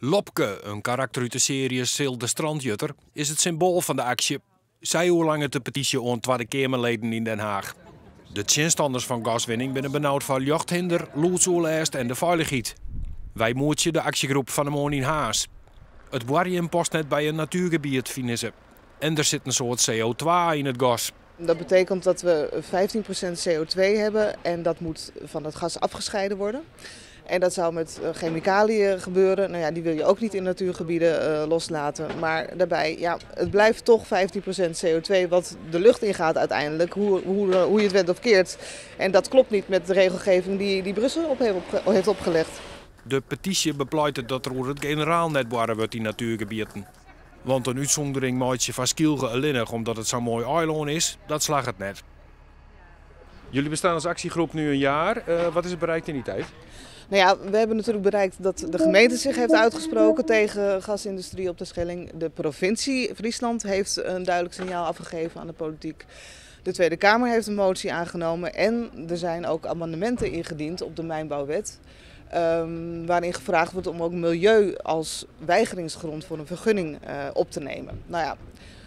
Lopke, een karakter uit de serie Sil de Strandjutter, is het symbool van de actie. Zij hoe lang het de petitie aan Tweede Kamerleden in Den Haag. De tegenstanders van gaswinning zijn benauwd van jachthinder, loodsoelest en de veiligheid. Wij moeten de actiegroep van de Moon in Haas. Het warrium past net bij een natuurgebied, vinden ze. En er zit een soort CO2 in het gas. Dat betekent dat we 15% CO2 hebben en dat moet van het gas afgescheiden worden. En dat zou met chemicaliën gebeuren. Nou ja, die wil je ook niet in natuurgebieden loslaten. Maar daarbij, ja, het blijft toch 15% CO2 wat de lucht ingaat uiteindelijk, hoe je het went of keert. En dat klopt niet met de regelgeving die Brussel heeft opgelegd. De petitie bepleit dat er over het generaal net warren wordt in natuurgebieden. Want een uitzondering maakt je van Skielge alleenig omdat het zo'n mooi eiland is, dat slag het net. Jullie bestaan als actiegroep nu een jaar. Wat is er bereikt in die tijd? Nou ja, we hebben natuurlijk bereikt dat de gemeente zich heeft uitgesproken tegen gasindustrie op de Schelling. De provincie Friesland heeft een duidelijk signaal afgegeven aan de politiek. De Tweede Kamer heeft een motie aangenomen en er zijn ook amendementen ingediend op de mijnbouwwet. Waarin gevraagd wordt om ook milieu als weigeringsgrond voor een vergunning op te nemen. Nou ja,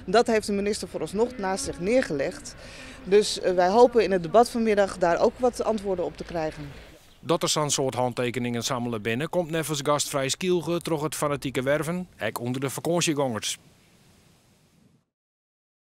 dat heeft de minister vooralsnog naast zich neergelegd. Dus wij hopen in het debat vanmiddag daar ook wat antwoorden op te krijgen. Dat er zo'n soort handtekeningen samelen binnen komt net als gastvrij Skielge terug het fanatieke werven, ook onder de vakantiegangers.